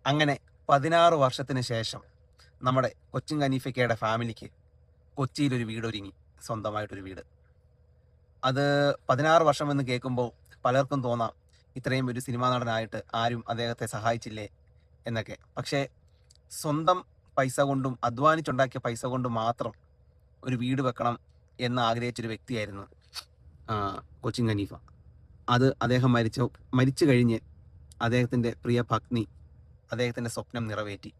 അങ്ങനെ 16 വർഷത്തിന് ശേഷം നമ്മുടെ കൊച്ചിൻ ഹനീഫയ്ക്കയുടെ ഫാമിലിക്ക് കൊച്ചിയിലൊരു വീടൊരുങ്ങി. സ്വന്തമായിട്ടൊരു വീട്. അത് 16 വർഷമെന്ന് കേൾക്കുമ്പോൾ പലർക്കും തോന്നാം, ഇത്രയും ഒരു സിനിമാ നടനായിട്ട് ആരും അദ്ദേഹത്തെ സഹായിച്ചില്ലേ എന്നൊക്കെ. പക്ഷേ സ്വന്തം പൈസ കൊണ്ടും അധ്വാനിച്ചുണ്ടാക്കിയ പൈസ കൊണ്ടും മാത്രം ഒരു വീട് വെക്കണം എന്ന് ആഗ്രഹിച്ചൊരു വ്യക്തിയായിരുന്നു കൊച്ചിൻ ഹനീഫ. അത് അദ്ദേഹം മരിച്ചു കഴിഞ്ഞ് അദ്ദേഹത്തിൻ്റെ പ്രിയ പത്നി അദ്ദേഹത്തിൻ്റെ സ്വപ്നം നിറവേറ്റി.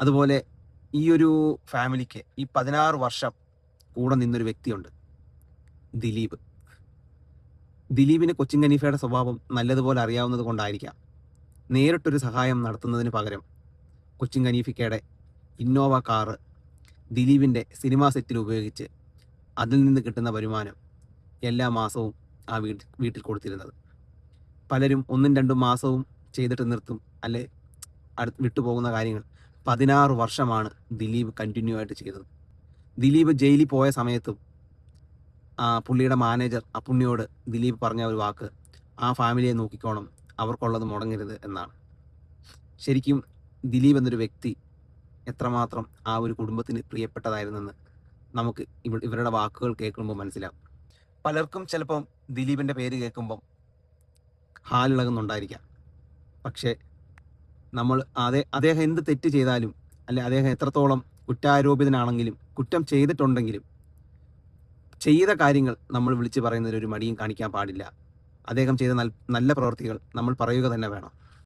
അതുപോലെ ഈ ഒരു ഫാമിലിക്ക് ഈ 16 വർഷം കൂടെ നിന്നൊരു വ്യക്തിയുണ്ട്, ദിലീപ്. ദിലീപിന് കൊച്ചിൻ ഹനീഫയുടെ സ്വഭാവം നല്ലതുപോലെ അറിയാവുന്നത് കൊണ്ടായിരിക്കാം നേരിട്ടൊരു സഹായം നടത്തുന്നതിന് പകരം കൊച്ചിൻ ഹനീഫയ്ക്കയുടെ ഇന്നോവ കാറ് ദിലീപിൻ്റെ സിനിമാ സെറ്റിൽ ഉപയോഗിച്ച് അതിൽ നിന്ന് കിട്ടുന്ന വരുമാനം എല്ലാ മാസവും ആ വീട്ടിൽ കൊടുത്തിരുന്നത്. പലരും 1-2 മാസവും ചെയ്തിട്ട് നിർത്തും, അല്ലെ വിട്ടുപോകുന്ന കാര്യങ്ങൾ 16 വർഷമാണ് ദിലീപ് കണ്ടിന്യൂ ആയിട്ട് ചെയ്തത്. ദിലീപ് ജയിലിൽ പോയ സമയത്തും പുള്ളിയുടെ മാനേജർ അപ്പുണ്ണിയോട് ദിലീപ് പറഞ്ഞ ഒരു വാക്ക്, ആ ഫാമിലിയെ നോക്കിക്കോണം, അവർക്കുള്ളത് മുടങ്ങരുത് എന്നാണ്. ശരിക്കും ദിലീപ് എന്നൊരു വ്യക്തി എത്രമാത്രം ആ ഒരു കുടുംബത്തിന് പ്രിയപ്പെട്ടതായിരുന്നെന്ന് നമുക്ക് ഇവരുടെ വാക്കുകൾ കേൾക്കുമ്പോൾ മനസ്സിലാവും. പലർക്കും ചിലപ്പം ദിലീപിൻ്റെ പേര് കേൾക്കുമ്പം ഹാലിളകുന്നുണ്ടായിരിക്കാം. പക്ഷേ അദ്ദേഹം എന്ത് തെറ്റ് ചെയ്താലും, അല്ലെ അദ്ദേഹം എത്രത്തോളം കുറ്റാരോപിതനാണെങ്കിലും, കുറ്റം ചെയ്തിട്ടുണ്ടെങ്കിലും, ചെയ്ത കാര്യങ്ങൾ നമ്മൾ വിളിച്ചു പറയുന്നതിൽ ഒരു മടിയും കാണിക്കാൻ പാടില്ല. അദ്ദേഹം ചെയ്ത നല്ല പ്രവൃത്തികൾ നമ്മൾ പറയുക തന്നെ വേണം.